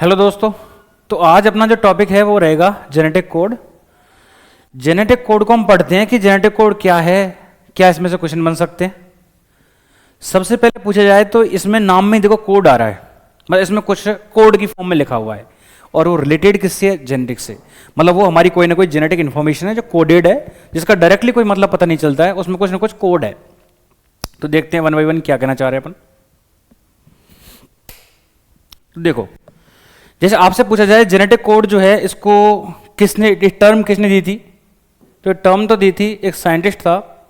Hello दोस्तों। तो आज अपना जो टॉपिक है वो रहेगा जेनेटिक कोड। जेनेटिक कोड को हम पढ़ते हैं कि जेनेटिक कोड क्या है, क्या इसमें से क्वेश्चन बन सकते हैं। सबसे पहले पूछा जाए तो इसमें नाम में देखो कोड आ रहा है, मतलब इसमें कुछ कोड की फॉर्म में लिखा हुआ है और वो रिलेटेड किससे है, जेनेटिक से। मतलब वो हमारी कोई ना कोई जेनेटिक इन्फॉर्मेशन है जो कोडेड है, जिसका डायरेक्टली कोई मतलब पता नहीं चलता है, उसमें कुछ ना कुछ कोड है। तो देखते हैं वन बाई वन क्या कहना चाह रहे हैं अपन। तो देखो, जैसे आपसे पूछा जाए जेनेटिक कोड जो है इसको किसने, टर्म किसने दी थी, तो टर्म तो दी थी एक साइंटिस्ट था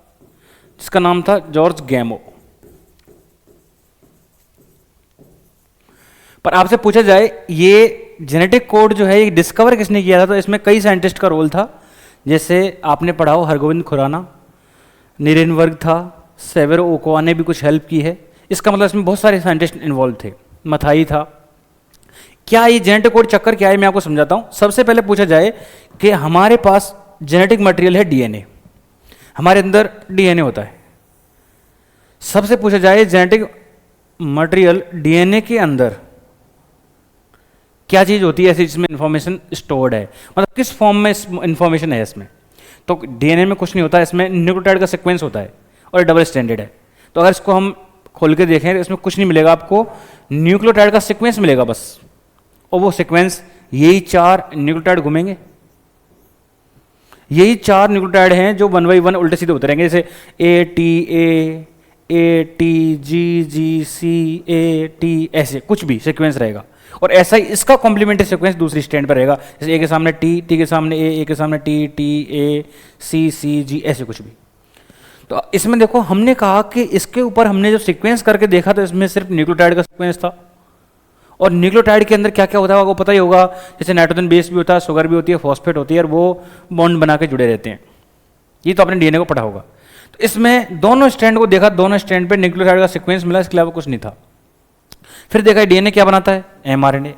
जिसका नाम था जॉर्ज गैमो। पर आपसे पूछा जाए ये जेनेटिक कोड जो है ये डिस्कवर किसने किया था, तो इसमें कई साइंटिस्ट का रोल था। जैसे आपने पढ़ा हो हरगोविंद खुराना, नीरेनबर्ग था, सेवेरो ओकोआ ने भी कुछ हेल्प की है। इसका मतलब इसमें बहुत सारे साइंटिस्ट इन्वॉल्व थे, मथाई था। क्या ये जेनेटिक कोड चक्कर क्या है, मैं आपको समझाता हूं। सबसे पहले पूछा जाए कि हमारे पास जेनेटिक मटेरियल है डीएनए, हमारे अंदर डीएनए होता है। सबसे पूछा जाए जेनेटिक मटेरियल डीएनए के अंदर क्या चीज होती है ऐसी जिसमें इंफॉर्मेशन स्टोर्ड है, मतलब किस फॉर्म में इंफॉर्मेशन है इसमें। तो डीएनए में कुछ नहीं होता, इसमें न्यूक्लियोटाइड का सीक्वेंस होता है और डबल स्टैंडर्ड है। तो अगर इसको हम खोल के देखें तो इसमें कुछ नहीं मिलेगा, आपको न्यूक्लियोटाइड का सीक्वेंस मिलेगा बस। और वो सीक्वेंस यही 4 न्यूक्लियोटाइड घूमेंगे, यही 4 न्यूक्लियोटाइड हैं जो 1 बाई 1 उल्टे सीधे होते रहेंगे। जैसे ATG, ऐसे कुछ भी सीक्वेंस रहेगा। और ऐसा ही इसका कॉम्प्लीमेंट्री सीक्वेंस दूसरी स्टैंड पर रहेगा, जैसे ए के सामने टी के सामने ए के सामने टी सी, ऐसे कुछ भी। तो इसमें देखो हमने कहा कि इसके ऊपर हमने जो सीक्वेंस करके देखा तो इसमें सिर्फ न्यूक्लियोटाइड का सीक्वेंस था। और न्यूक्लियोटाइड के अंदर क्या क्या होता है वो पता ही होगा, जैसे नाइट्रोजन बेस भी होता है, शुगर भी होती है, फॉस्फेट होती है, और वो बॉन्ड बना के जुड़े रहते हैं। ये तो आपने डीएनए को पढ़ा होगा। तो इसमें दोनों स्ट्रैंड को देखा, दोनों स्ट्रैंड पे न्यूक्लियोटाइड का सीक्वेंस मिला, इसके अलावा कुछ नहीं था। फिर देखा डीएनए क्या बनाता है, एमआरएनए।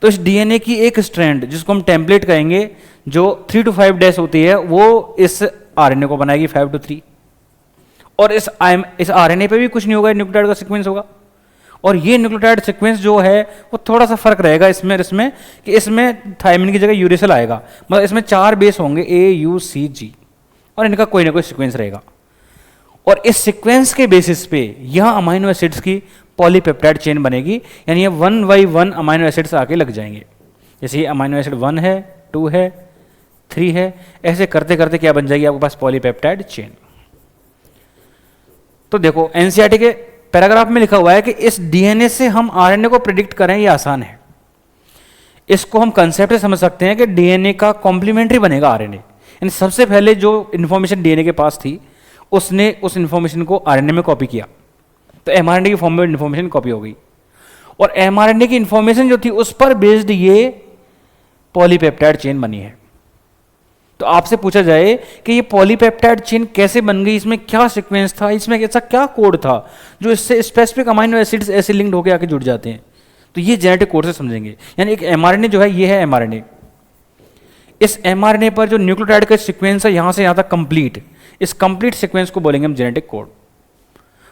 तो इस डीएनए की एक स्ट्रैंड जिसको हम टेम्पलेट कहेंगे, जो 3 to 5 डैश होती है, वो इस आरएनए को बनाएगी 5 to 3। और इस आरएनए पे भी कुछ नहीं होगा, न्यूक्लियोटाइड का सीक्वेंस होगा। और ये न्यूक्लियोटाइड सीक्वेंस जो है वो थोड़ा सा फर्क रहेगा इसमें कि इसमें थायमिन की जगह यूरेसिल आएगा। मतलब इसमें 4 बेस होंगे AUCG, और इनका कोई ना कोई सीक्वेंस रहेगा। और इस सीक्वेंस के बेसिस पे यह अमाइनो एसिड्स की पॉलीपेप्टाइड चेन बनेगी, यानी ये 1 बाई 1 अमाइनो एसिड्स आके लग जाएंगे। जैसे ये अमाइनो एसिड 1 है, 2 है, 3 है, ऐसे करते करते क्या बन जाएगी आपके पास, पॉलीपेप्टाइड चेन। तो देखो एनसीईआरटी के पैराग्राफ में लिखा हुआ है कि इस डीएनए से हम आरएनए को प्रिडिक्ट करें, ये आसान है। इसको हम कंसेप्ट से समझ सकते हैं कि डीएनए का कॉम्प्लीमेंट्री बनेगा आरएनए। यानी सबसे पहले जो इंफॉर्मेशन डीएनए के पास थी उसने उस इंफॉर्मेशन को आरएनए में कॉपी किया, तो एमआरएनए की फॉर्म में इंफॉर्मेशन कॉपी हो गई। और एमआरएनए की इंफॉर्मेशन जो थी उस पर बेस्ड ये पॉलीपेप्टाइड चेन बनी है। तो आपसे पूछा जाए कि ये पॉलीपेप्टाइड चेन कैसे बन गई, इसमें क्या सीक्वेंस था, इसमें ऐसा क्या कोड था जो इससे स्पेसिफिक अमाइनो एसिड्स ऐसे लिंक्ड होकर आके जुड़ जाते हैं। तो ये जेनेटिक कोड से समझेंगे। यानी एक एमआरएनए जो है, ये है एमआरएनए। इस एमआरएनए पर जो न्यूक्लियोटाइड का सीक्वेंस है यहां से यहां तक कंप्लीट, इस कंप्लीट सीक्वेंस को बोलेंगे हम जेनेटिक कोड।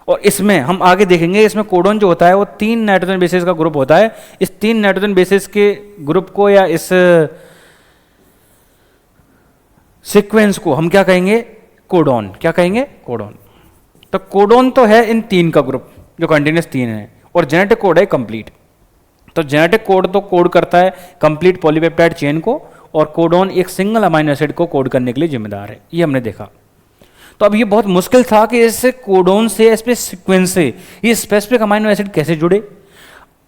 और इसमें हम आगे देखेंगे, इसमें कोडोन जो होता है वो 3 नाइट्रोजन बेसेस का ग्रुप होता है। इस 3 नाइट्रोजन बेसेस के ग्रुप को या इस सीक्वेंस को हम क्या कहेंगे, कोडोन। क्या कहेंगे, कोडोन। तो कोडोन तो है इन 3 का ग्रुप जो कंटिन्यूस 3 है, और जेनेटिक कोड है कंप्लीट। तो जेनेटिक कोड तो कोड करता है कंप्लीट पॉलीपेप्टाइड चेन को, और कोडोन एक सिंगल अमाइनो एसिड को कोड करने के लिए जिम्मेदार है। ये हमने देखा। तो अब ये बहुत मुश्किल था कि इससे कोडोन से सीक्वेंस से ये स्पेसिफिक अमाइनो एसिड कैसे जुड़े,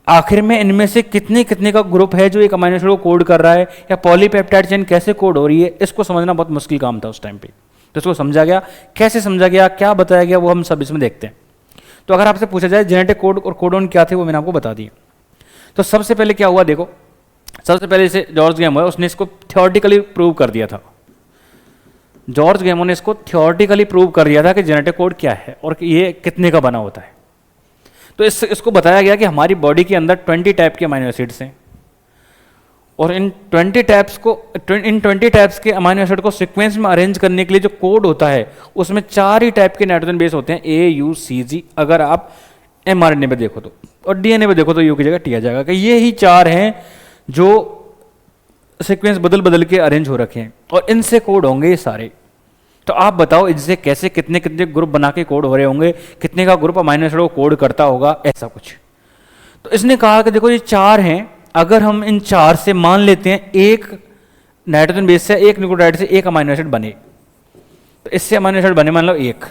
आखिर में इनमें से कितने कितने का ग्रुप है जो एक अमाइनो एसिड को कोड कर रहा है, या पॉलीपेप्टाइड चेन कैसे कोड हो रही है, इसको समझना बहुत मुश्किल काम था उस टाइम पे। तो इसको समझा गया, कैसे समझा गया, क्या बताया गया, वो हम सब इसमें देखते हैं। तो अगर आपसे पूछा जाए जेनेटिक कोड और कोडोन क्या थे, वो मैंने आपको बता दिया। तो सबसे पहले क्या हुआ, देखो सबसे पहले इसे जॉर्ज गैमो है, उसने इसको थियोरेटिकली प्रूव कर दिया था। जॉर्ज गैमो ने इसको थियोरेटिकली प्रूव कर दिया था कि जेनेटिक कोड क्या है और ये कितने का बना होता है। तो इसको बताया गया कि हमारी बॉडी के अंदर 20 टाइप के अमाइनो एसिड्स हैं, और इन 20 टाइप्स के अमाइनो एसिड को सीक्वेंस में अरेंज करने के लिए जो कोड होता है उसमें 4 ही टाइप के नाइट्रोजन बेस होते हैं, AUCG, अगर आप एमआरएनए में देखो तो। और डीएनए पे देखो तो यू की जगह टी आ जाएगा। कि ये ही 4 हैं जो सीक्वेंस बदल बदल के अरेंज हो रखे हैं और इनसे कोड होंगे ये सारे। तो आप बताओ इनसे कैसे कितने कितने ग्रुप बना के कोड हो रहे होंगे, कितने का ग्रुप अमीनो एसिड को कोड करता होगा, ऐसा कुछ। तो इसने कहा कि देखो ये 4 हैं, अगर हम इन 4 से मान लेते हैं एक नाइट्रोजन बेस से एक न्यूक्लियोटाइड से एक अमीनो एसिड बने, तो इससे अमीनो एसिड बने मान लो 1,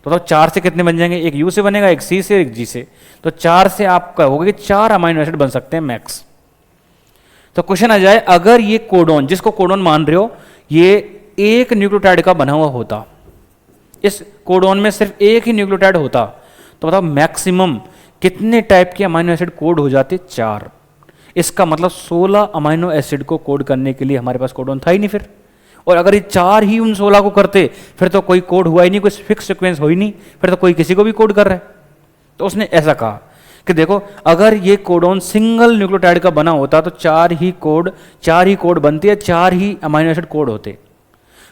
तो बताओ 4 से कितने बन जाएंगे? एक यू से बनेगा, एक सी से, एक जी से। तो 4 से आप कहोगे कि 4 अमीनो एसिड बन सकते हैं मैक्स। तो क्वेश्चन आ जाए, अगर ये कोडोन, जिसको कोडोन मान रहे हो, ये एक न्यूक्लियोटाइड का बना हुआ होता, इस कोडोन में सिर्फ एक ही न्यूक्लियोटाइड होता, तो बताओ मैक्सिमम कितने टाइप के अमीनो एसिड कोड हो जाते? 4। इसका मतलब 16 अमीनो एसिड को कोड करने के लिए हमारे पास कोडोन था ही नहीं फिर। और अगर ये 4 ही उन 16 को करते फिर तो कोई कोड हुआ ही नहीं, कोई फिक्स सीक्वेंस हो ही नहीं, फिर तो कोई किसी को भी कोड कर रहा है। तो उसने ऐसा कहा कि देखो अगर ये कोडोन सिंगल न्यूक्लियोटाइड का बना होता तो 4 ही कोड बनती है, 4 ही अमीनो एसिड कोड होते।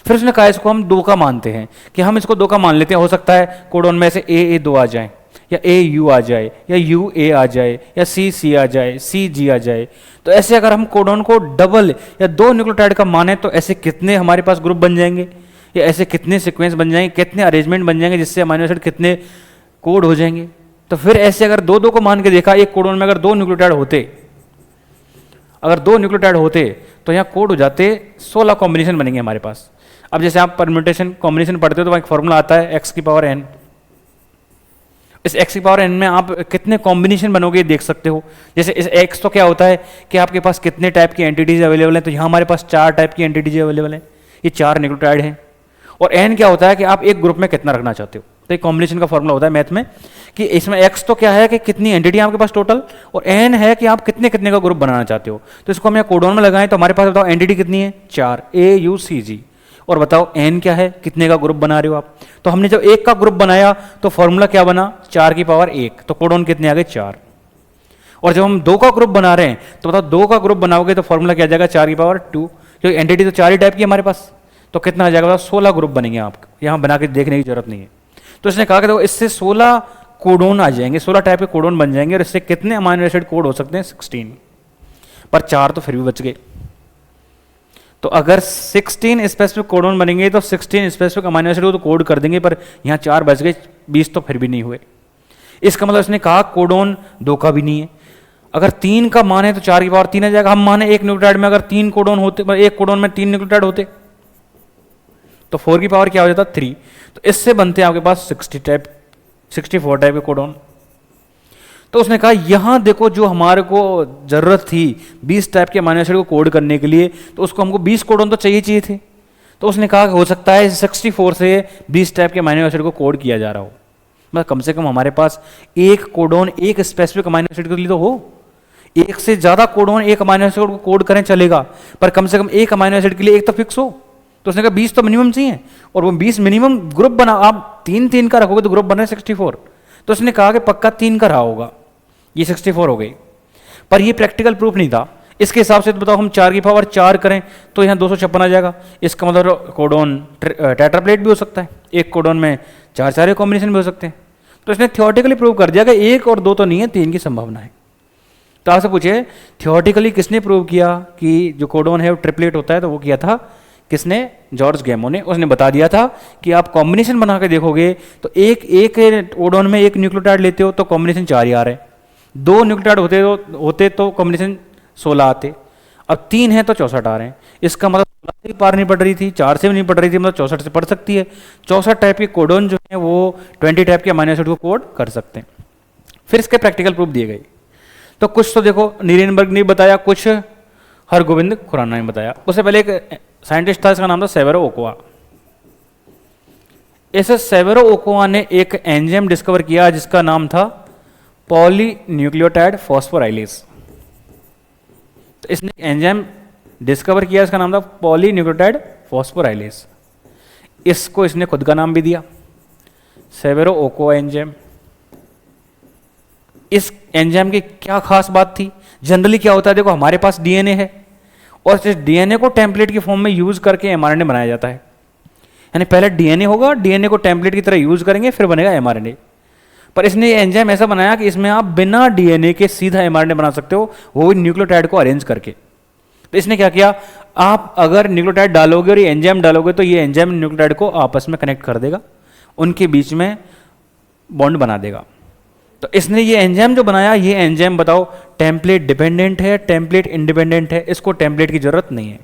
फिर उसने कहा इसको हम 2 का मानते हैं, कि हम इसको 2 का मान लेते हैं, हो सकता है कोडोन में से ए 2 आ जाए, या ए यू आ जाए, या यू ए आ जाए, या सी सी आ जाए, सी जी आ जाए। तो ऐसे अगर हम कोडोन को डबल या 2 न्यूक्लियोटाइड का माने तो ऐसे कितने हमारे पास ग्रुप बन जाएंगे, या ऐसे कितने सीक्वेंस बन जाएंगे, कितने अरेंजमेंट बन जाएंगे जिससे अमीनो एसिड कितने कोड हो जाएंगे। तो फिर ऐसे अगर 2 को मान के देखा, एक कोडोन में अगर 2 न्यूक्लियोटाइड होते, तो यहाँ कोड हो जाते 16 कॉम्बिनेशन बनेंगे हमारे पास। अब जैसे आप परम्यूटेशन कॉम्बिनेशन पढ़ते हो तो वहाँ एक फॉर्मूला आता है x की पावर n। इस x की पावर n में आप कितने कॉम्बिनेशन बनोगे देख सकते हो। जैसे इस x तो क्या होता है कि आपके पास कितने टाइप की एंटिटीज अवेलेबल हैं, तो यहाँ हमारे पास 4 टाइप की एंटिटीज अवेलेबल हैं, ये 4 न्यूक्लियोटाइड हैं। और n क्या होता है कि आप एक ग्रुप में कितना रखना चाहते हो। तो एक कॉम्बिनेशन का फॉर्मूला होता है मैथ में कि इसमें x तो क्या है कि कितनी एंटिटी है आपके पास टोटल, और n है कि आप कितने कितने का ग्रुप बनाना चाहते हो। तो इसको हम यहाँ कोडोन में लगाएं तो हमारे पास बताओ एंटिटी कितनी है? 4, A U C G। और बताओ n क्या है, कितने का ग्रुप बना रहे हो आप। तो हमने जब 1 का ग्रुप बनाया तो फॉर्मूला क्या बना? 4 की पावर 1। तो कोडोन कितने आ गए? 4। और जब हम 2 का ग्रुप बना रहे हैं तो बताओ 2 का ग्रुप बनाओगे तो फॉर्मूला क्या आ जाएगा? 4 की पावर 2, क्योंकि एंटिटी तो 4 ही टाइप की हमारे पास। तो कितना आ जाएगा? बताओ 16 ग्रुप बनेंगे। आपको यहाँ बना के देखने की जरूरत नहीं है। तो इसने कहा कि देखो इससे 16 कोडोन आ जाएंगे, 16 टाइप के कोडोन बन जाएंगे, और इससे कितने अमीनो एसिड कोड हो सकते हैं? 16। पर 4 तो फिर भी बच गए। तो अगर 16 स्पेसिफिक कोडोन बनेंगे तो 16 स्पेसिफिक अमीनो एसिड को तो कोड कर देंगे, पर यहाँ 4 बच गए, 20 तो फिर भी नहीं हुए। इसका मतलब इसने कहा कोडोन 2 का भी नहीं है। अगर 3 का माने तो 4 की पावर 3 आ जाएगा। हम माने एक न्यूक्लियोटाइड में अगर 3 कोडोन होते, एक कोडोन में 3 न्यूक्लियोटाइड होते तो 4 की पावर क्या हो जाता? 3। तो इससे बनते हैं आपके पास 64 टाइप के कोडोन। तो उसने कहा यहां देखो जो हमारे को जरूरत थी 20 टाइप के अमीनो एसिड को कोड करने के लिए, तो उसको हमको 20 कोडोन तो चाहिए थे। तो उसने कहा हो सकता है 64 से 20 टाइप के अमीनो एसिड को कोड किया जा रहा हो। मतलब कम से कम हमारे पास एक कोडोन एक स्पेसिफिक अमीनो एसिड के लिए तो हो। एक से ज्यादा कोडोन एक अमीनो एसिड को कोड करें चलेगा, पर कम से कम एक अमीनो एसिड के लिए एक तो फिक्स हो। तो उसने कहा 20 तो मिनिमम चाहिए, और वो 20 मिनिमम ग्रुप बना, आप 3 का रखोगे तो ग्रुप बने 64। तो उसने कहा कि पक्का 3 का रहा होगा, ये 64 हो गई। पर ये प्रैक्टिकल प्रूफ नहीं था। इसके हिसाब से तो बताओ हम 4 की पावर 4 करें तो यहाँ 256 आ जाएगा। इसका मतलब कोडोन टेट्राप्लेट भी हो सकता है, एक कोडोन में 4 कॉम्बिनेशन भी हो सकते हैं। तो इसने थियोरेटिकली प्रूव कर दिया कि 1 और 2 तो नहीं है, 3 की संभावना है। तो आपसे पूछे थियोरेटिकली किसने प्रूव किया कि जो कोडोन है वो ट्रिपलेट होता है? तो वो किया था किसने? जॉर्ज गैमो ने। उसने बता दिया था कि आप कॉम्बिनेशन बना के देखोगे तो एक कोडोन में एक न्यूक्लियोटाइड लेते हो तो कॉम्बिनेशन 4 ही आ रहे हैं, 2 न्यूक्लियोटाइड होते तो कॉम्बिनेशन 16 आते, अब 3 है तो 64 आ रहे हैं। इसका मतलब 16 से भी पार नहीं पड़ रही थी, 4 से भी नहीं पड़ रही थी, मतलब 64 से पड़ सकती है। 64 टाइप के कोडोन जो है वो 20 टाइप के अमीनो एसिड को कोड कर सकते हैं। फिर इसके प्रैक्टिकल प्रूफ दिए गए। तो कुछ तो देखो नीरेनबर्ग ने बताया, कुछ हरगोविंद खुराना ने बताया। उससे पहले एक साइंटिस्ट था, इसका नाम था सेवेरो ओकोआ। इस सेवेरो ओकोआ ने एक एंजाइम डिस्कवर किया जिसका नाम था पॉलीन्यूक्लियोटाइड फॉस्फोराइलेज। तो इसने एंजाइम डिस्कवर किया, इसका नाम था पॉलीन्यूक्लियोटाइड फॉस्फोराइलेज। इसको इसने खुद का नाम भी दिया, सेवेरो ओकोआ एंजाइम। इस एंजाइम की क्या खास बात थी? जनरली क्या होता है, देखो हमारे पास डीएनए है और इस डीएनए को टेम्पलेट की फॉर्म में यूज करके एमआरएनए बनाया जाता है। यानी पहले डीएनए होगा, डीएनए को टेम्पलेट की तरह यूज करेंगे, फिर बनेगा एमआरएनए। पर इसने ये एंजाइम ऐसा बनाया कि इसमें आप बिना डीएनए के सीधा एमआरएनए बना सकते हो, वो भी न्यूक्लियोटाइड को अरेंज करके। तो इसने क्या किया, आप अगर न्यूक्लियोटाइड डालोगे और ये एंजाइम डालोगे तो ये एंजाइम न्यूक्लियोटाइड को आपस में कनेक्ट कर देगा, उनके बीच में बॉन्ड बना देगा। तो इसने ये एंजाइम जो बनाया, ये एंजाइम बताओ टेम्पलेट डिपेंडेंट है, टेम्पलेट इंडिपेंडेंट है? इसको टेम्पलेट की जरूरत नहीं है।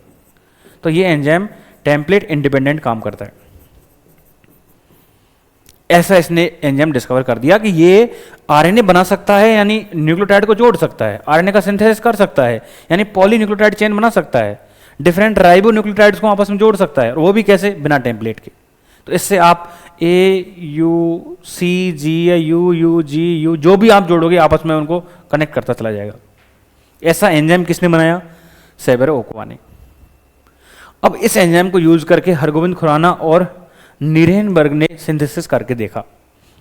तो ये एंजाइम टेम्पलेट इंडिपेंडेंट काम करता है। ऐसा इसने एंजाइम डिस्कवर कर दिया कि ये आरएनए बना सकता है, यानी न्यूक्लियोटाइड को जोड़ सकता है, आरएनए का सिंथेसिस कर सकता है, यानी पॉलीन्यूक्लियोटाइड चेन बना सकता है, डिफरेंट राइबोन्यूक्लियोटाइड्स को आपस में जोड़ सकता है, और वो भी कैसे, बिना टेम्पलेट के। तो इससे आप ए यू सी जी या यू जी यू जो भी आप जोड़ोगे आपस में उनको कनेक्ट करता चला जाएगा। ऐसा एंजाइम किसने बनाया, सेबेरो ओकुआ ने। अब इस एंजाइम को यूज करके हरगोविंद खुराना और नीरेनबर्ग ने सिंथेसिस करके देखा।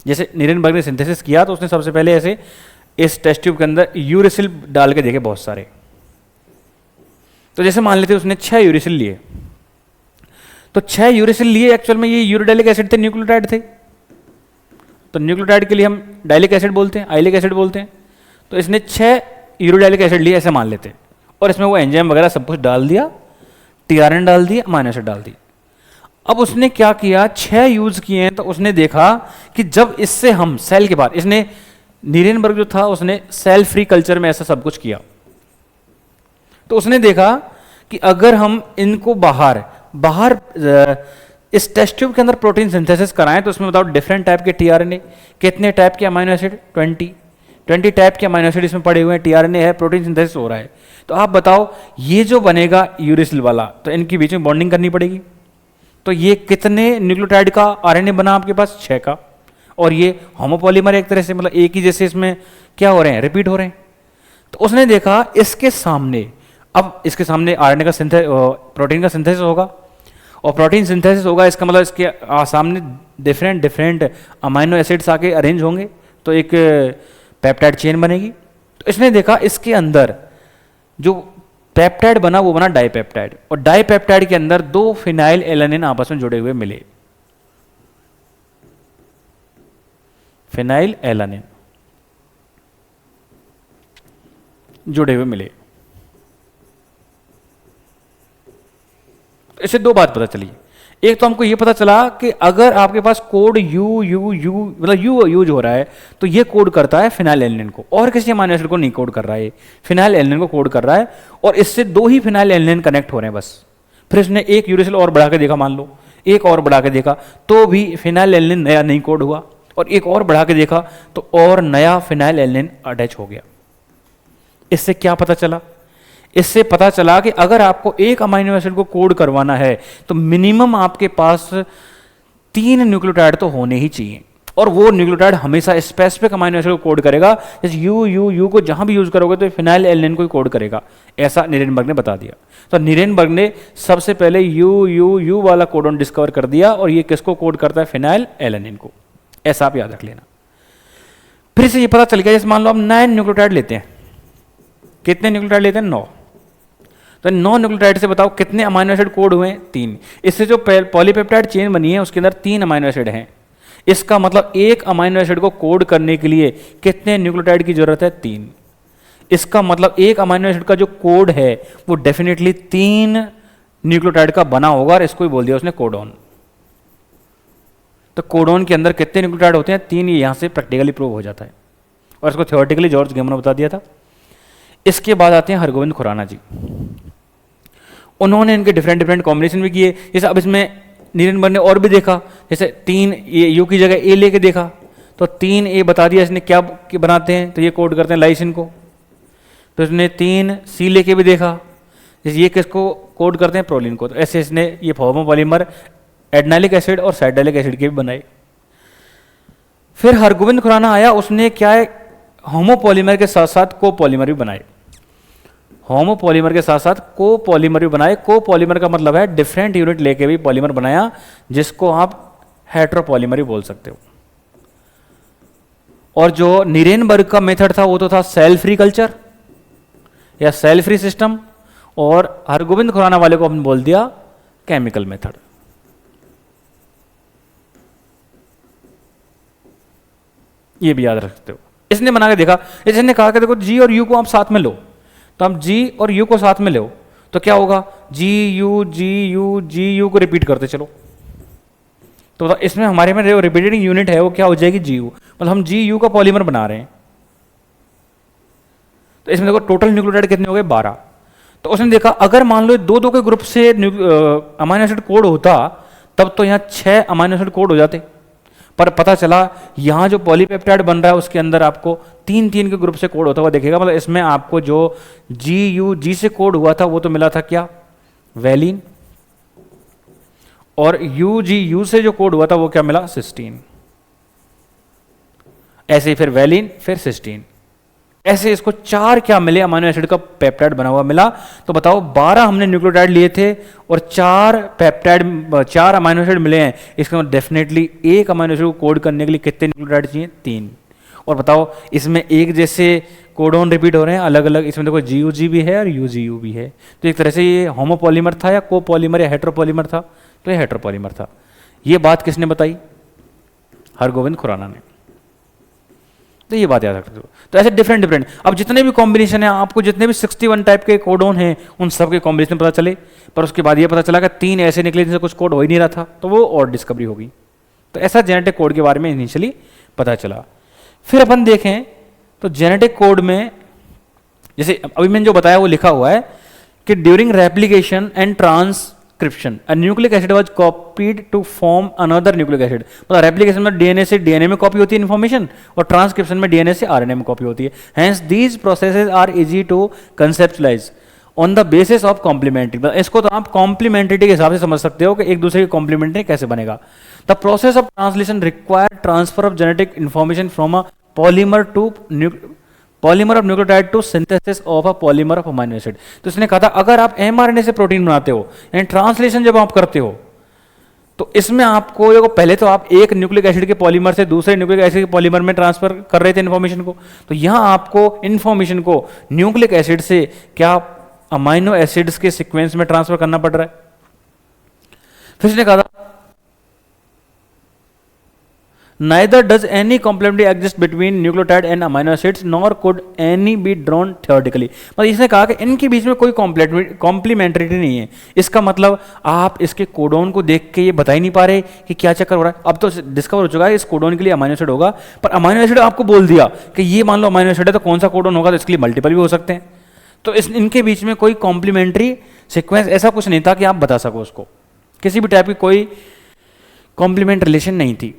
जैसे नीरेनबर्ग ने सिंथेसिस किया तो उसने सबसे पहले ऐसे इस टेस्ट ट्यूब के अंदर यूरेसिल डाल के देखे बहुत सारे। तो जैसे मान लेते उसने 6 यूरेसिल लिए, तो 6 यूरेसिल लिए, एक्चुअल में ये यूरोडाइलिक एसिड थे, न्यूक्लियोटाइड थे। तो न्यूक्लियोटाइड के लिए हम डाइलिक एसिड बोलते हैं, आइलिक एसिड बोलते हैं। तो इसने 6 यूरोडाइलिक एसिड लिए ऐसे मान लेते, और इसमें वो एंजाइम वगैरह सब कुछ डाल दिया, टीआरएन डाल दिया, अमाइनो एसिड डाल दी। अब उसने क्या किया, 6 यूज किए हैं, तो उसने देखा कि जब इससे हम सेल के बाद, इसने नीरेनबर्ग जो था उसने सेल फ्री कल्चर में ऐसा सब कुछ किया। तो उसने देखा कि अगर हम इनको बाहर इस टेस्ट ट्यूब के अंदर प्रोटीन सिंथेसिस कराएं तो उसमें बताओ डिफरेंट टाइप के टीआरएनए, कितने टाइप के अमाइनो एसिड, 20 टाइप के अमाइनो एसिड इसमें पड़े हुए हैं, टीआरएनए है, प्रोटीन सिंथेसिस हो रहा है। तो आप बताओ ये जो बनेगा यूरेसिल वाला, तो इनके बीच में बॉन्डिंग करनी पड़ेगी। तो ये कितने न्यूक्लियोटाइड का आरएनए बना आपके पास, 6 का, और ये होमोपॉलीमर एक तरह से, मतलब एक ही जैसे इसमें क्या हो रहे हैं, रिपीट हो रहे हैं। तो उसने देखा इसके सामने, अब इसके सामने आरएनए का प्रोटीन का सिंथेसिस होगा, और प्रोटीन सिंथेसिस होगा, इसका मतलब इसके सामने डिफरेंट अमाइनो एसिड्स आके अरेंज होंगे, तो एक पेप्टाइड चेन बनेगी। तो इसने देखा इसके अंदर जो पेप्टाइड बना वो बना डाइपेप्टाइड, और डाइपेप्टाइड के अंदर 2 फिनाइल एलानिन आपस में जुड़े हुए मिले, फिनाइल एलानिन जुड़े हुए मिले। इससे 2 बात पता चली। एक तो हमको ये पता चला कि अगर आपके पास कोड यू यू यू मतलब यू यूज हो रहा है तो ये कोड करता है फिनाइल एलानिन को, और किसी अमाइनो एसिड को नहीं कोड कर रहा है, फिनाइल एलानिन को कोड कर रहा है, और इससे 2 ही फिनाइल एलानिन कनेक्ट हो रहे हैं बस। फिर इसने एक यूरेसिल और बढ़ा के देखा, मान लो एक और बढ़ा के देखा तो भी फिनाइल एलानिन नया नहीं कोड हुआ, और एक और बढ़ा के देखा तो और नया फिनाइल एलानिन अटैच हो गया। इससे क्या पता चला, इससे पता चला कि अगर आपको एक अमाइनो एसिड को कोड करवाना है तो मिनिमम आपके पास 3 न्यूक्लियोटाइड तो होने ही चाहिए, और वो न्यूक्लियोटाइड हमेशा स्पेसिफिक अमाइनो एसिड को कोड करेगा। जैसे यू यू यू को जहां भी यूज करोगे तो फिनाइल एलानिन को ही कोड करेगा, ऐसा नीरेनबर्ग ने बता दिया। तो नीरेनबर्ग ने सबसे पहले यू यू यू वाला कोडोन डिस्कवर कर दिया, और ये किसको कोड करता है, फिनाइल एलानिन को। ऐसा आप याद रख लेना। फिर से ये पता चल गया, जैसे मान लो हम 9 न्यूक्लियोटाइड लेते हैं, कितने न्यूक्लियोटाइड लेते हैं, 9। तो 9 न्यूक्लियोटाइड से बताओ कितने अमाइनो एसिड कोड हुए हैं, 3। इससे जो पॉलीपेप्टाइड चेन बनी है उसके अंदर 3 अमाइनो एसिड हैं। इसका मतलब एक अमाइनो एसिड को कोड करने के लिए कितने न्यूक्लियोटाइड की जरूरत है, 3। इसका मतलब एक अमाइनो एसिड का जो कोड है वो डेफिनेटली 3 न्यूक्लियोटाइड का बना होगा, और इसको ही बोल दिया उसने कोडोन। तो कोडोन के अंदर कितने न्यूक्लियोटाइड होते हैं, 3। ये यहां से प्रैक्टिकली प्रूव हो जाता है, और इसको थ्योरेटिकली जॉर्ज गेमर ने बता दिया था। इसके बाद आते हैं हरगोविंद खुराना जी। उन्होंने इनके डिफरेंट कॉम्बिनेशन भी किए। जैसे अब इसमें नीरेनबर्ग ने और भी देखा, जैसे 3 यू की जगह ए लेके देखा, तो 3 ए बता दिया इसने क्या बनाते हैं, तो ये कोड करते हैं लाइसिन को। तो इसने 3 सी लेके भी देखा, जैसे ये किसको कोड करते हैं, प्रोलिन को। तो ऐसे इसने ये होमोपॉलीमर एडेनाइलिक एसिड और साइडाइलिक एसिड के भी बनाए। फिर हरगोविंद खुराना आया, उसने क्या है, होमोपॉलीमर के साथ साथ कोपॉलीमर भी बनाए। होमोपॉलीमर के साथ साथ कोपॉलीमर भी बनाए। कोपॉलीमर का मतलब है डिफरेंट यूनिट लेके भी पॉलीमर बनाया, जिसको आप हेट्रोपॉलीमर भी बोल सकते हो। और जो नीरेनबर्ग का मेथड था वो तो था सेल फ्री कल्चर या सेल फ्री सिस्टम, और हरगोविंद खुराना वाले को हमने बोल दिया केमिकल मेथड। ये भी याद रख सकते हो। इसने बना के देखा, इसने कहा कि देखो जी और यू को आप साथ में लो, तो आप जी और यू को साथ में लो तो क्या होगा, जी यू को रिपीट करते चलो, तो इसमें हमारे में जो रिपीटेड यूनिट है वो क्या हो जाएगी, जी यू, मतलब हम जी यू का पॉलीमर बना रहे हैं। तो इसमें देखो टोटल न्यूक्लियोटाइड कितने हो गए, 12। तो उसने देखा अगर मान लो दो दो के ग्रुप से अमाइनो एसिड कोड होता तब तो यहाँ 6 अमाइनो एसिड कोड हो जाते, पर पता चला यहाँ जो पॉलीपेप्टाइड बन रहा है उसके अंदर आपको 3 के ग्रुप से कोड होता हुआ देखेगा। मतलब इसमें आपको जो जी से कोड हुआ था वो तो मिला था क्या, वैलिन, और यू से जो कोड हुआ था वो क्या मिला, सिस्टीन। ऐसे ही फिर वैलिन फिर सिस्टीन, ऐसे इसको 4 क्या मिले, अमाइनो एसिड का पेप्टाइड बना हुआ मिला। तो बताओ 12 हमने न्यूक्लियोटाइड लिए थे और 4 अमाइनो एसिड मिले हैं, इसका मतलब डेफिनेटली एक अमाइनो एसिड को कोड करने के लिए कितने न्यूक्लियोटाइड चाहिए, 3। और बताओ इसमें एक जैसे कोडोन रिपीट हो रहे हैं अलग अलग, इसमें देखो जी भी है और यू भी है, तो एक तरह से ये होमोपॉलीमर था या कोपॉलीमर या हेट्रोपॉलीमर था, तो ये हेट्रोपॉलीमर था। ये बात किसने बताई, हरगोविंद खुराना ने। तो ये बात याद रखते हो। तो ऐसे डिफरेंट अब जितने भी कॉम्बिनेशन है, आपको जितने भी 61 टाइप के कोडोन हैं उन सब के कॉम्बिनेशन पता चले, पर उसके बाद ये पता चला कि 3 ऐसे निकले जिनसे कुछ कोड हो ही नहीं रहा था, तो वो और डिस्कवरी होगी। तो ऐसा जेनेटिक कोड के बारे में इनिशियली पता चला। फिर अपन देखें तो जेनेटिक कोड में जैसे अभी मैंने जो बताया वो लिखा हुआ है कि during replication and transcription a nucleic acid was copied to form another nucleic acid. मतलब रेप्लिकेशन में डीएनए से डीएनए में कॉपी होती है इन्फॉर्मेशन, और ट्रांसक्रिप्शन में डीएनए से आरएनए में कॉपी होती है। Hence these processes are easy to conceptualise on the basis of complementary. इसको तो आप कॉम्प्लीमेंट्रिटी के हिसाब से समझ सकते हो कि एक दूसरे के कॉम्प्लीमेंट्री कैसे बनेगा। The process of translation require transfer of genetic information from a polymer of nucleotide to synthesis of a polymer of amino acid. तो इसने कहा था अगर आप एमआरएनए से प्रोटीन बनाते हो यानी ट्रांसलेशन जब आप करते हो तो इसमें आपको देखो पहले तो आप एक न्यूक्लिक एसिड के पॉलीमर से दूसरे न्यूक्लिक एसिड के पॉलीमर में ट्रांसफर कर रहे थे इन्फॉर्मेशन को, तो यहां आपको इन्फॉर्मेशन को न्यूक्लिक एसिड से क्या अमाइनो एसिड्स के सीक्वेंस में ट्रांसफर करना पड़ रहा है। फिर इसने कहा था neither does any complementarity exist between nucleotide and amino acids nor could any be drawn theoretically। मतलब इसने कहा कि इनके बीच में कोई कॉम्प्लीमेंट्रिटी नहीं है। इसका मतलब आप इसके कोडोन को देख के ये बता ही नहीं पा रहे कि क्या चक्कर हो रहा है। अब तो डिस्कवर हो चुका है इस कोडोन के लिए अमाइनो एसिड होगा, पर अमाइनो एसिड आपको बोल दिया कि ये मान लो अमाइनो एसिड है तो कौन सा कोडोन होगा, तो इसके लिए मल्टीपल भी हो सकते हैं। तो इनके बीच में कोई कॉम्प्लीमेंट्री सीक्वेंस ऐसा कुछ नहीं था कि आप बता सको उसको, किसी भी टाइप की कोई कॉम्प्लीमेंट रिलेशन नहीं थी।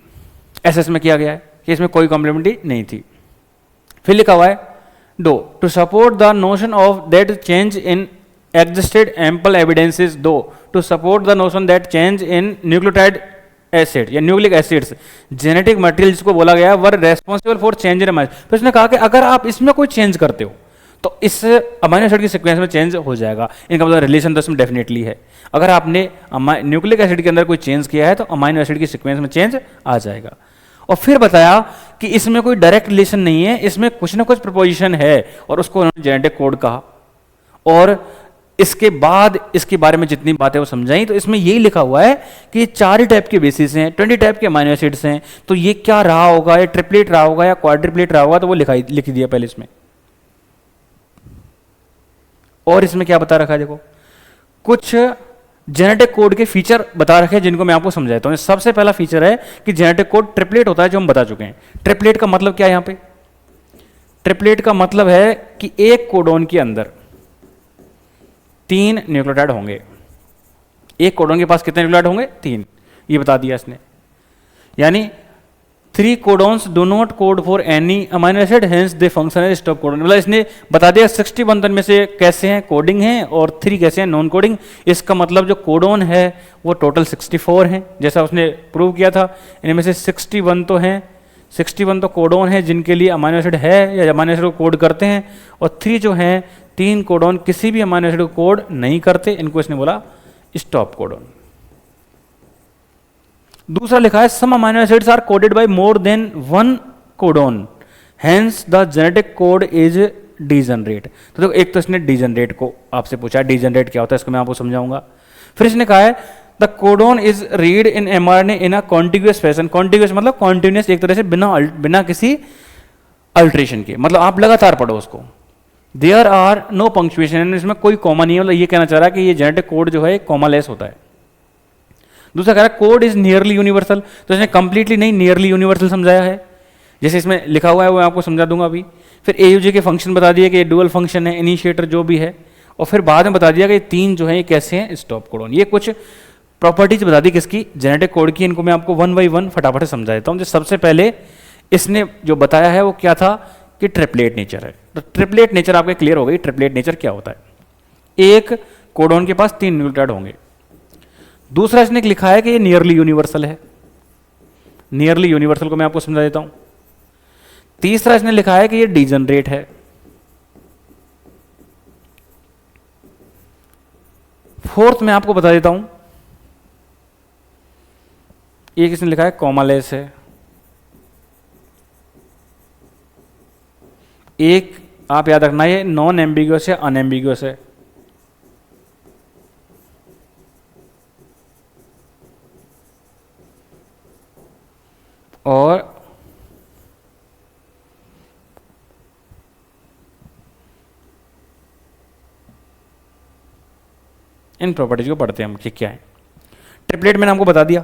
ऐसा इसमें किया गया है कि इसमें कोई कॉम्प्लीमेंट्री नहीं थी। फिर लिखा हुआ है दो to support the notion of that change in existed ample evidences, दो to support the notion that change in nucleotide acid या न्यूक्लिक एसिड्स जेनेटिक मटेरियल जिसको बोला गया were responsible for change in amino. तो इसने कहा कि अगर आप इसमें कोई चेंज करते हो तो इस अमाइनो एसिड की सीक्वेंस में चेंज हो जाएगा। इनका मतलब रिलेशन तो इसमें डेफिनेटली है। अगर आपने न्यूक्लिक एसिड के अंदर कोई चेंज किया है तो अमाइनो एसिड की सीक्वेंस में चेंज आ जाएगा। और फिर बताया कि इसमें कोई डायरेक्ट रिलेशन नहीं है, इसमें कुछ ना कुछ प्रपोजिशन है और उसको उन्होंने जेनेटिक कोड कहा। और इसके बाद इसके बारे में जितनी बातें वो समझाई तो इसमें यही लिखा हुआ है कि 4 टाइप के बेसिस हैं, 20 टाइप के अमाइनो एसिड्स हैं, तो ये क्या रहा होगा, ये ट्रिपलेट रहा होगा या क्वाड्रिपलेट रहा होगा, तो वो लिख दिया पहले इसमें। और इसमें क्या बता रखा है, देखो कुछ जेनेटिक कोड के फीचर बता रखे हैं जिनको मैं आपको समझाता हूं। सबसे पहला फीचर है कि जेनेटिक कोड ट्रिपलेट होता है, जो हम बता चुके हैं। ट्रिपलेट का मतलब क्या है यहां पे, ट्रिपलेट का मतलब है कि एक कोडोन के अंदर 3 न्यूक्लियोटाइड होंगे। एक कोडोन के पास कितने न्यूक्लियोटाइड होंगे, 3, ये बता दिया इसने। यानी 3 codons do not code for any amino acid, hence they function as stop codon. मतलब इसने बता दिया 61 में से कैसे हैं कोडिंग हैं और 3 कैसे हैं नॉन कोडिंग। इसका मतलब जो कोडोन है वो टोटल 64 हैं, जैसा उसने प्रूव किया था। इनमें से 61 तो हैं, 61 तो कोडोन है जिनके लिए अमाइनो एसिड है या अमाइनो एसिड को कोड करते हैं, और 3 जो हैं 3 कोडोन किसी भी अमाइनो एसिड को कोड नहीं करते, इनको इसने बोला स्टॉप कोडोन। दूसरा लिखा है some amino acids are coded by more than 1 codon, hence the genetic code is degenerate. तो देखो एक तो इसने डीजनरेट को आपसे पूछा, डीजनरेट क्या होता है इसको मैं आपको समझाऊंगा। फिर इसने कहा है the codon is read in mRNA in a contiguous fashion. Contiguous मतलब कॉन्टिन्यूस, एक तरह से बिना किसी अल्ट्रेशन के, मतलब आप लगातार पढ़ो उसको। देयर आर नो पंक्चुएशन, इसमें कोई कॉमा नहीं है, मतलब ये कहना चाह रहा है कि ये जेनेटिक कोड जो है कॉमा लेस होता है। दूसरा कह रहा है कोड इज नियरली यूनिवर्सल, तो इसने कंप्लीटली नहीं नियरली यूनिवर्सल समझाया है, जैसे इसमें लिखा हुआ है वो मैं आपको समझा दूंगा अभी। फिर AUG के फंक्शन बता दिए कि ये डुअल फंक्शन है, इनिशिएटर जो भी है, और फिर बाद में बता दिया कि ये तीन जो है ये कैसे हैं स्टॉप कोडॉन। ये कुछ प्रॉपर्टीज बता दी किसकी, जेनेटिक कोड की। इनको मैं आपको वन बाई वन फटाफट से समझा देता हूँ। जो सबसे पहले इसने जो बताया है वो क्या था कि ट्रिपलेट नेचर है। तो ट्रिपलेट नेचर आपके क्लियर हो गई, ट्रिपलेट नेचर क्या होता है। एक कोडॉन के पास 3 न्यूक्लियोटाइड होंगे। दूसरा इसने लिखा है कि ये नियरली यूनिवर्सल है, नियरली यूनिवर्सल को मैं आपको समझा देता हूं। तीसरा इसने लिखा है कि ये डीजनरेट है। फोर्थ मैं आपको बता देता हूं, एक इसने लिखा है कॉमालेस है। एक आप याद रखना ये नॉन एम्बिगुअस है, अनएम्बिगुअस है। और इन प्रॉपर्टीज को पढ़ते हैं हम कि क्या है। ट्रिपलेट मैंने आपको बता दिया।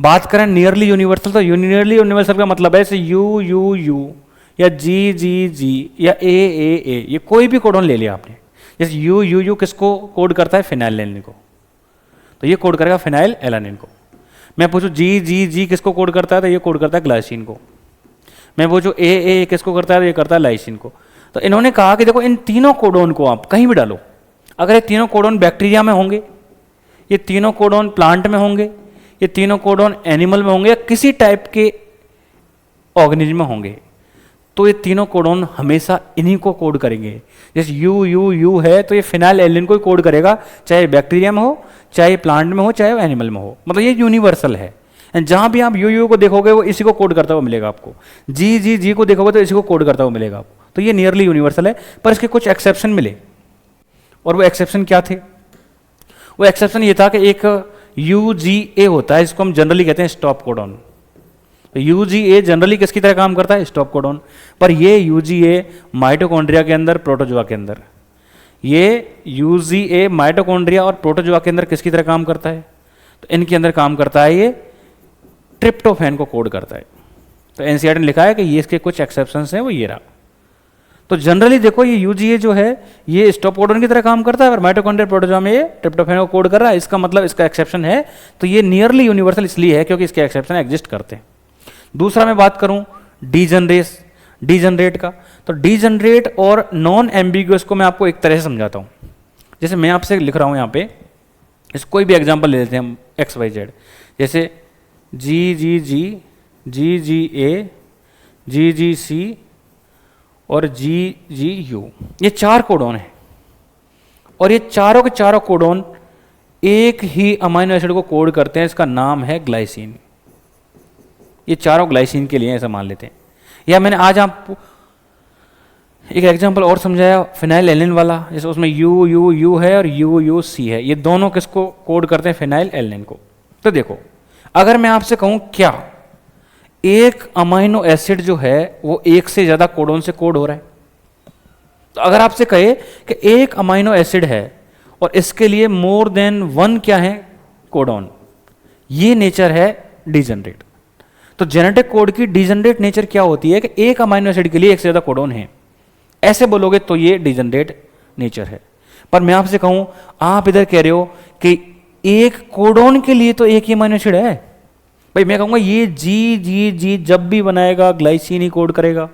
बात करें नियरली यूनिवर्सल, तो नियरली यूनिवर्सल का मतलब है जैसे यू यू यू या जी जी जी या ए, ये कोई भी कोडॉन ले लिया आपने। जैसे यू यू यू किसको कोड करता है, फिनाइलएलानिन को, तो ये कोड करेगा फिनाइल एलानिन को। मैं पूछूं जी जी जी किसको कोड करता है, तो ये कोड करता है ग्लाइसिन को। मैं पूछूं ए किसको करता है, तो ये करता है लाइसिन को। तो इन्होंने कहा कि देखो इन तीनों कोडॉन को आप कहीं भी डालो, अगर ये तीनों कोडॉन बैक्टीरिया में होंगे, ये तीनों कोडॉन प्लांट में होंगे, ये तीनों कोडॉन एनिमल में होंगे, या किसी टाइप के ऑर्गेनिज्म में होंगे, तो ये तीनों कोडॉन हमेशा इन्हीं को कोड करेंगे। जैसे यू यू यू है तो ये फिनाइल एलिन को ही कोड करेगा, चाहे बैक्टीरिया में हो, चाहे प्लांट में हो, चाहे एनिमल में हो। मतलब ये यूनिवर्सल है। जहां भी आप यू यू को देखोगे वो इसी को कोड करता हुआ मिलेगा आपको। जी जी जी को देखोगे तो इसी को कोड करता हुआ मिलेगा आपको। तो ये नियरली यूनिवर्सल है, पर इसके कुछ एक्सेप्शन मिले। और वो एक्सेप्शन क्या थे? वो एक्सेप्शन ये था कि एक UGA होता है, इसको हम जनरली कहते हैं स्टॉप कोडॉन। UGA जनरली किसकी तरह काम करता है, स्टॉप कोडॉन। पर ये UGA माइटोकॉन्ड्रिया के अंदर, प्रोटोजोआ के अंदर, ये UGA माइटोकॉन्ड्रिया और प्रोटोजोआ के अंदर किसकी तरह काम करता है, तो इनके अंदर काम करता है, ये ट्रिप्टोफैन को कोड करता है। तो एनसीईआरटी ने लिखा है कि ये इसके कुछ एक्सेप्शंस हैं, वो ये रहा। तो जनरली देखो ये UGA जो है ये स्टॉप कोडॉन की तरह काम करता है, और माइटोकॉन्ड्रिया प्रोटोजोआ में ये ट्रिप्टोफैन को कोड कर रहा है। इसका मतलब इसका एक्सेप्शन है। तो ये नियरली यूनिवर्सल इसलिए है क्योंकि इसके एक्सेप्शन एग्जिस्ट करते हैं। दूसरा मैं बात करूं डीजनरेट का, तो डीजनरेट और नॉन एम्बिगुअस को मैं आपको एक तरह से समझाता हूं। जैसे मैं आपसे लिख रहा हूं यहाँ पे, इस कोई भी एग्जांपल ले लेते हैं हम XYZ, जैसे GGG, GGA, GGC और GGU, ये 4 कोडॉन है, और ये चारों के चारों कोडॉन एक ही अमाइनो एसिड को कोड करते हैं। इसका नाम है ग्लाइसिन। ये चारों ग्लाइसिन के लिए ऐसा मान लेते हैं। या मैंने आज आपको एक एग्जांपल और समझाया फिनाइल एलिन वाला, जैसे उसमें U है और UUC है, ये दोनों किसको कोड करते हैं, फिनाइल एलिन को। तो देखो अगर मैं आपसे कहूं क्या एक अमाइनो एसिड जो है वो एक से ज्यादा कोडॉन से कोड हो रहा है, तो अगर आपसे कहे कि एक अमाइनो एसिड है और इसके लिए मोर देन 1 क्या है, कोडॉन, ये नेचर है डीजनरेट। तो जेनेटिक कोड की डीजनरेट नेचर क्या होती है कि एक अमाइनो एसिड के लिए एक से ज्यादा कोडॉन है, ऐसे बोलोगे तो ये डीजनरेट नेचर है। पर मैं आपसे कहूं, आप इधर कह रहे हो कि एक कोडॉन के लिए तो एक ही अमाइनो एसिड है, भाई मैं कहूंगा ये GGG जब भी बनाएगा ग्लाइसिन ही कोड करेगा,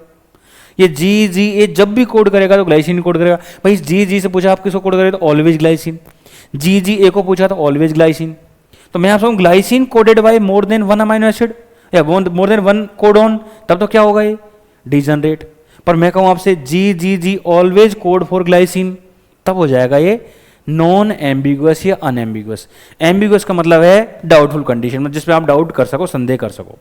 ये GGA जब भी कोड करेगा तो ग्लाइसिन कोड करेगा। भाई GG से पूछा आप किसको कोड करेगा, तो ऑलवेज ग्लाइसिन। GGA को पूछा तो ऑलवेज ग्लाइसिन। तो मैं आपसे glycine coded by more than 1 amino acid या मोर देन 1 कोडॉन, तब तो क्या होगा, ये डीजनरेट। पर मैं कहूं आपसे GGG always code for glycine, तब हो जाएगा ये नॉन एम्बिगुअस या अनएम्बिगुअस। एम्बिगुअस का मतलब है डाउटफुल कंडीशन, मतलब जिसमें आप डाउट कर सको, संदेह कर सको।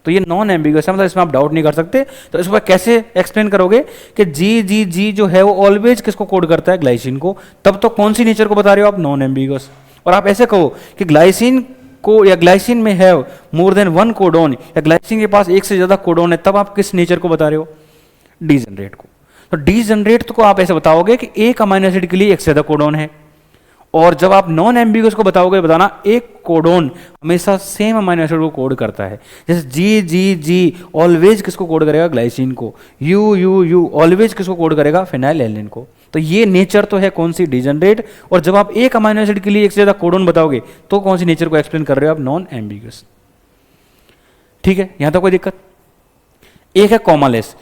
तो ये नॉन एम्बिगुअस है, मतलब इसमें आप डाउट नहीं कर सकते। तो इसको कैसे एक्सप्लेन करोगे कि GGG जो है वो ऑलवेज किसको कोड करता है, ग्लाइसिन को, तब तो कौन सी नेचर को बता रहे हो आप, नॉन एम्बिगुअस। और आप ऐसे कहो कि ग्लाइसिन को या ग्लाइसिन में है मोर देन वन कोडोन या ग्लाइसिन के पास एक से ज़्यादा कोडोन है, तब आप किस नेचर को बता रहे हो? डीजनरेट को। तो डीजनरेट को आप ऐसे बताओगे कि एक अमीनो एसिड के लिए एक से ज़्यादा कोडोन है, और जब आप नॉन एम्बिगुअस को बताओगे, बताना एक कोडोन हमेशा सेम अमीनो एसिड को कोड करता है। जैसे जी जी जी ऑलवेज किसको कोड करेगा? ग्लाइसिन को। यू यू यू ऑलवेज किसको कोड करेगा? फिनाइल एल्निन को। तो ये नेचर तो है कौन सी? डीजनरेट। और जब आप एक अमीनो एसिड के लिए एक से ज़्यादा कोडोन बताओगे तो कौन सी नेचर को एक्सप्लेन कर रहे हो आप? Non ambiguous. ठीक है, यहां तक कोई दिक्कत? एक है कॉमालेस,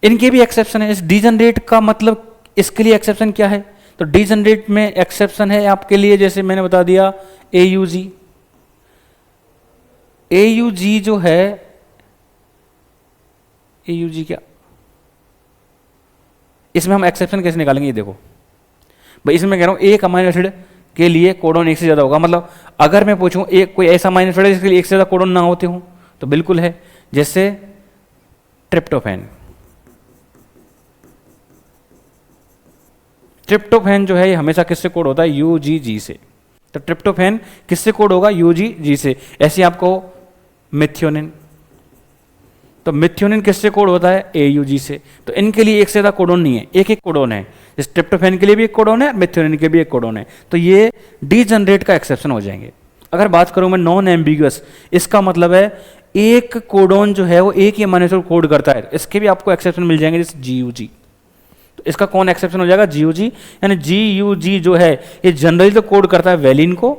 इनके भी एक्सेप्शन है। इस डीजनरेट का मतलब इसके लिए एक्सेप्शन क्या है? तो डीजनरेट में एक्सेप्शन है आपके लिए, जैसे मैंने बता दिया AUG। AUG जो है, AUG क्या, इसमें हम एक्सेप्शन कैसे निकालेंगे? ये देखो भाई, इसमें मैं कह रहा हूं एक अमीनो एसिड के लिए कोडोन एक से ज्यादा होगा। मतलब अगर मैं पूछूं एक कोई ऐसा अमीनो एसिड है जिसके लिए एक से ज्यादा कोडोन ना होते हो, तो बिल्कुल है। जैसे ट्रिप्टोफैन। ट्रिप्टोफैन जो है ये हमेशा किससे कोड होता है? UGG से। तो ट्रिप्टोफैन किससे कोड होगा? UGG से। ऐसे आपको मिथ्योनिन, तो मिथ्योनिन किससे कोड होता है? AUG से। तो इनके लिए एक से ज्यादा कोडोन नहीं है, एक एक कोडोन है। इस ट्रिप्टोफैन के लिए भी एक कोडोन है, मिथ्योनिन के भी एक कोडोन है। तो ये डीजनरेट का एक्सेप्शन हो जाएंगे। अगर बात करूं मैं नॉन एम्बिगुअस, इसका मतलब है एक कोडोन जो है वो एक ही अमीनो एसिड कोड करता है। इसके भी आपको एक्सेप्शन मिल जाएंगे, जैसे GUG। तो इसका कौन एक्सेप्शन हो जाएगा? GUG। यानी GUG जो है ये जनरली तो कोड करता है वैलिन को,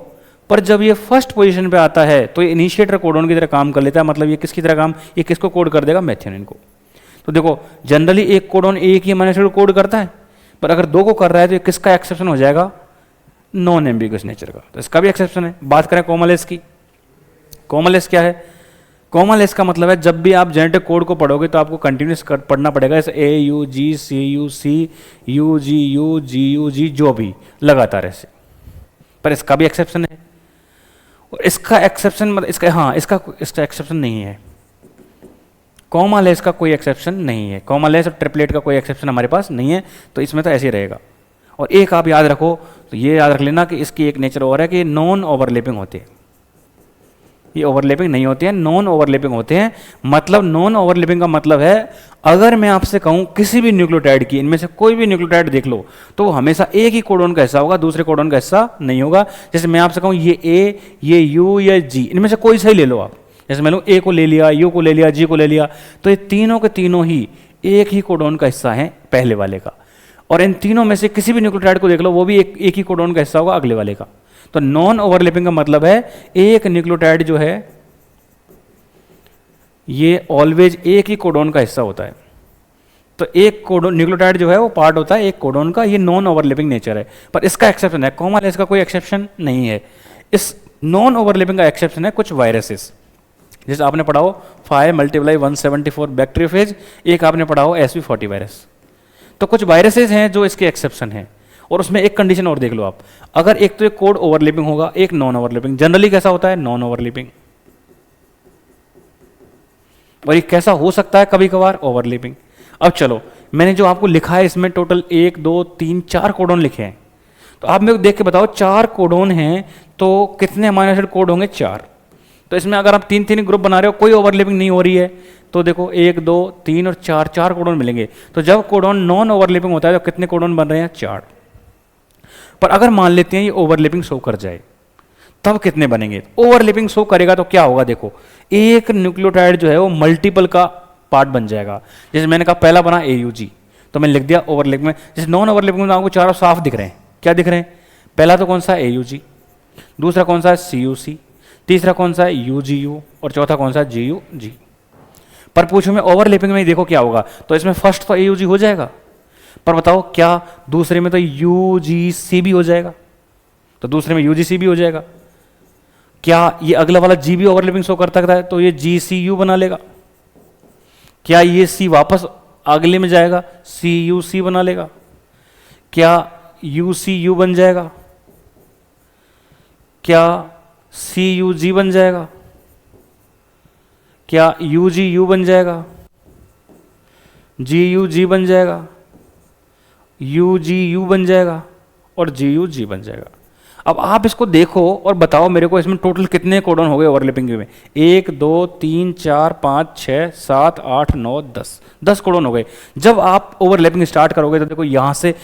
पर जब ये फर्स्ट पोजीशन पे आता है तो ये इनिशिएटर कोडोन की तरह काम कर लेता है। मतलब ये किसकी तरह काम, ये किसको कोड कर देगा? मेथियोनिन को। तो देखो जनरली एक कोडोन एक ही अमीनो एसिड को कोड करता है, पर अगर दो को कर रहा है तो ये किसका एक्सेप्शन हो जाएगा? नॉन एम्बिगुअस नेचर का। तो इसका भी एक्सेप्शन है। बात करें कोमलेस की। कोमलेस क्या है? कोमलेस का मतलब है जब भी आप जेनेटिक कोड को पढ़ोगे तो आपको कंटिन्यूस पढ़ना पड़ेगा, जैसे AUG CUC UGU GUG जो भी लगातार ऐसे। पर इसका भी एक्सेप्शन है। और इसका एक्सेप्शन मतलब इसका एक्सेप्शन नहीं है। कोमालेस का कोई एक्सेप्शन नहीं है। कोमालेस और ट्रिपलेट का कोई एक्सेप्शन हमारे पास नहीं है। तो इसमें तो ऐसे ही रहेगा। और एक आप याद रखो, तो ये याद रख लेना कि इसकी एक नेचर और है कि नॉन ओवरलैपिंग होती है। ये ओवरलैपिंग नहीं होती है, नॉन ओवरलैपिंग होते हैं। मतलब नॉन ओवरलैपिंग का मतलब है अगर मैं आपसे कहूं किसी भी न्यूक्लियोटाइड की, इनमें से कोई भी न्यूक्लियोटाइड देख लो, तो वो हमेशा एक ही कोडोन का हिस्सा होगा, दूसरे कोडोन का हिस्सा नहीं होगा। जैसे मैं आपसे कहूं ये A, ये U, या G, इनमें से कोई सही ले लो आप। जैसे मैं A को ले लिया, U को ले लिया, G को ले लिया, तो ये तीनों के तीनों ही एक ही कोडोन का हिस्सा है पहले वाले का। और इन तीनों में से किसी भी न्यूक्लियोटाइड को देख लो, वो भी एक ही कोडोन का हिस्सा होगा अगले वाले का। तो नॉन ओवरलैपिंग का मतलब है एक न्यूक्लियोटाइड जो है ये ऑलवेज एक ही कोडोन का हिस्सा होता है। तो एक कोडोन न्यूक्लियोटाइड जो है वो पार्ट होता है एक कोडोन का। ये नॉन ओवरलैपिंग नेचर है। पर इसका एक्सेप्शन है, कोमालेस का कोई एक्सेप्शन नहीं है। इस नॉन ओवरलैपिंग का एक्सेप्शन है कुछ वायरसेस। जैसे आपने पढ़ा हो 5 × 174 बैक्टीरियोफेज, एक आपने पढ़ा हो SV40 वायरस। तो कुछ वायरसेस हैं जो इसके एक्सेप्शन हैं। और उसमें एक कंडीशन और देख लो आप, अगर एक तो एक कोड ओवरलैपिंग होगा, एक नॉन ओवरलैपिंग। जनरली कैसा होता है? Non overlapping. और ये कैसा हो सकता है? कभी कभार ओवरलैपिंग। अब चलो, मैंने जो आपको लिखा है इसमें टोटल 1 2 3 4 कोडोन लिखे हैं। तो आप मेरे को देख के बताओ 4 कोडोन हैं तो कितने अमीनो एसिड कोड होंगे? 4। तो इसमें अगर आप 3 ग्रुप बना रहे हो, कोई ओवरलैपिंग नहीं हो रही है, तो देखो 1 2 3 और 4 कोडोन मिलेंगे। तो जब कोडोन नॉन ओवरलैपिंग होता है तो कितने कोडोन बन रहे हैं? 4। पर अगर मान लेते हैं ये ओवरलैपिंग शो कर जाए, तब कितने बनेंगे? ओवरलैपिंग शो करेगा तो क्या होगा? देखो एक न्यूक्लियोटाइड जो है वो मल्टीपल का पार्ट बन जाएगा। जैसे मैंने कहा पहला बना AUG, तो मैंने लिख दिया ओवरलैपिंग में। जैसे नॉन ओवरलैपिंग में आपको चारों साफ दिख रहे हैं। क्या दिख रहे हैं? पहला तो कौन सा है? AUG, दूसरा कौन सा है? CUC, तीसरा कौन सा है? UGU, और चौथा कौन सा है? GUG। पर पूछो मैं ओवरलैपिंग में देखो क्या होगा, तो इसमें फर्स्ट तो AUG हो जाएगा, पर बताओ क्या दूसरे में तो UGC भी हो जाएगा? तो दूसरे में UGC भी हो जाएगा। क्या ये अगला वाला G भी ओवरलैपिंग शो करता है? तो ये GCU बना लेगा। क्या ये C वापस अगले में जाएगा? CUC बना लेगा। क्या UCU बन जाएगा? क्या CUG बन जाएगा? क्या UGU बन जाएगा? GUG बन जाएगा? UGU बन जाएगा? और GUG बन जाएगा। अब आप इसको देखो और बताओ मेरे को इसमें टोटल कितने कोडॉन हो गए ओवरलैपिंग में। 1 2 3 4 5 6 7 8 9 10, 10 कोडॉन हो गए। जब आप ओवरलैपिंग स्टार्ट करोगे तो देखो यहाँ से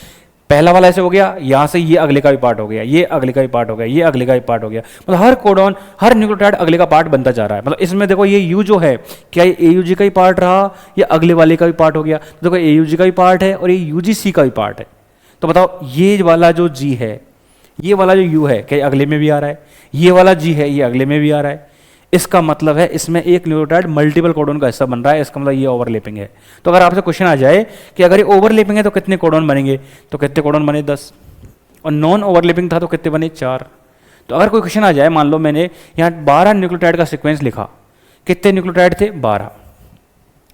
पहला वाला ऐसे हो गया, यहाँ से ये अगले का भी पार्ट हो गया, ये अगले का भी पार्ट हो गया, ये अगले का भी पार्ट हो गया। मतलब हर कोडॉन, हर न्यूक्लियोटाइड अगले का पार्ट बनता जा रहा है। मतलब इसमें देखो ये यू जो है, क्या ये AUG का ही पार्ट रहा या अगले वाले का भी पार्ट हो गया? तो देखो AUG का भी पार्ट है और ये UGC का भी पार्ट है। तो बताओ ये वाला जो G है, ये वाला जो U है, क्या ये अगले में भी आ रहा है? ये वाला G है, ये अगले में भी आ रहा है। इसका मतलब है इसमें एक न्यूक्लियोटाइड मल्टीपल कोडॉन का हिस्सा बन रहा है, इसका मतलब ये ओवरलैपिंग है। तो अगर आपसे क्वेश्चन आ जाए कि अगर ये ओवरलैपिंग है तो कितने कोडॉन बनेंगे, तो कितने कोडॉन बने? 10। और नॉन ओवरलैपिंग था तो कितने बने? 4। तो अगर कोई क्वेश्चन आ जाए, मान लो मैंने यहाँ 12 न्यूक्लियोटाइड का सीक्वेंस लिखा, कितने न्यूक्लियोटाइड थे? 12।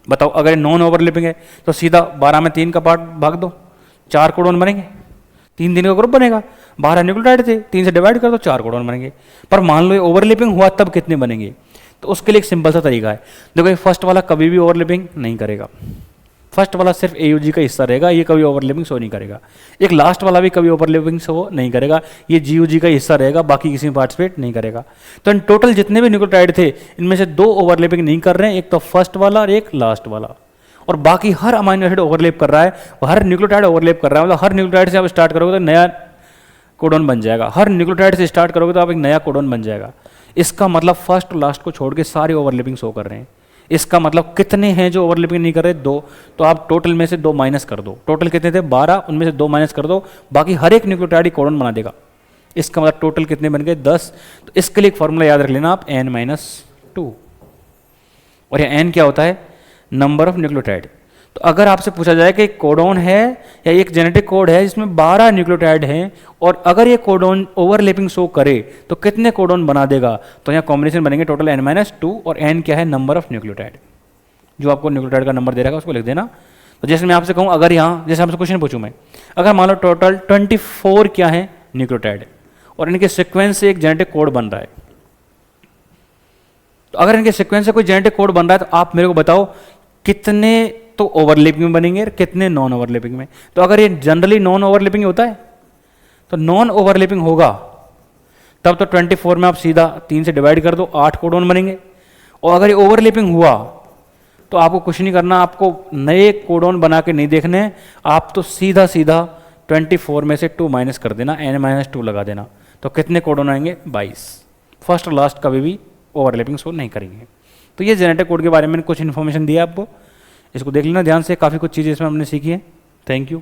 बताओ अगर नॉन ओवरलैपिंग है तो सीधा 12 में 3 का पार्ट भाग दो, 4 कोडॉन बनेंगे, 3 का ग्रुप बनेगा। 12 न्यूक्लियोटाइड थे, 3 से डिवाइड कर दो, 4 कोडॉन बनेंगे। पर मान लो ये ओवरलैपिंग हुआ तब कितने बनेंगे? तो उसके लिए एक सिंपल सा तरीका है। देखो ये फर्स्ट वाला कभी भी ओवरलैपिंग नहीं करेगा, फर्स्ट वाला सिर्फ AUG का हिस्सा रहेगा, ये कभी ओवरलैपिंग शो नहीं करेगा। एक लास्ट वाला भी कभी ओवरलैपिंग शो नहीं करेगा, ये GUG का हिस्सा रहेगा, बाकी किसी में पार्टिसिपेट नहीं करेगा। तो इन टोटल जितने भी न्यूक्लियोटाइड थे इनमें से 2 ओवरलैपिंग नहीं कर रहे हैं, एक तो फर्स्ट वाला और एक लास्ट वाला, और बाकी हर अमाइनो एसिड ओवरलैप कर रहा है, हर न्यूक्लियोटाइड ओवरलैप कर रहा है। मतलब हर न्यूक्लियोटाइड से आप स्टार्ट करोगे तो नया कोडॉन बन जाएगा, हर न्यूक्लियोटाइड से स्टार्ट करोगे तो आप एक नया कोडॉन बन जाएगा। इसका मतलब फर्स्ट और लास्ट को छोड़ के सारे ओवरलैपिंग शो कर रहे हैं। इसका मतलब कितने हैं जो ओवरलैपिंग नहीं कर रहे? 2। तो आप टोटल में से 2 माइनस कर दो। टोटल कितने थे? 12, उनमें से 2 माइनस कर दो, बाकी हर एक न्यूक्लियोटाइड कोडॉन बना देगा। इसका मतलब टोटल कितने बन गए? 10। तो इसके लिए एक फॉर्मूला याद रख लेना आप, N-2। और यह N क्या होता है? Number of nucleotide. तो अगर आपसे पूछा जाए कि कोडॉन है या एक जेनेटिक कोड है जिसमें 12 न्यूक्लियोटाइड हैं और अगर ये कोडॉन ओवरलैपिंग शो करे तो कितने कोडॉन बना देगा, तो यहाँ कॉम्बिनेशन बनेंगे टोटल N-2 और N क्या है? Number of nucleotide. जो आपको न्यूक्लियोटाइड का नंबर दे रहा है उसको लिख देना। तो जैसे मैं आपसे कहूँ, अगर यहाँ जैसे आपसे क्वेश्चन पूछूँ मैं, अगर मान लो टोटल 24 क्या है न्यूक्लियोटाइड और इनके सिक्वेंस से एक जेनेटिक कोड बन रहा है, तो अगर इनके सिक्वेंस से कोई जेनेटिक कोड बन रहा है तो आप मेरे को बताओ कितने तो ओवरलैपिंग में बनेंगे और कितने नॉन ओवरलैपिंग में। तो अगर ये जनरली नॉन ओवरलैपिंग होता है तो नॉन ओवरलैपिंग होगा तब तो 24 में आप सीधा 3 से डिवाइड कर दो, 8 कोडॉन बनेंगे। और अगर ये ओवरलैपिंग हुआ तो आपको कुछ नहीं करना, आपको नए कोडॉन बना के नहीं देखने, आप तो सीधा सीधा 24 में से 2 माइनस कर देना, N-2 लगा देना। तो कितने कोडॉन आएंगे? 22। फर्स्ट और लास्ट कभी भी ओवरलैपिंग शो नहीं करेंगे। तो ये जेनेटिक कोड के बारे में कुछ इन्फॉर्मेशन दिया आपको, इसको देख लेना ध्यान से। काफ़ी कुछ चीज़ें इसमें हमने सीखी है। Thank you.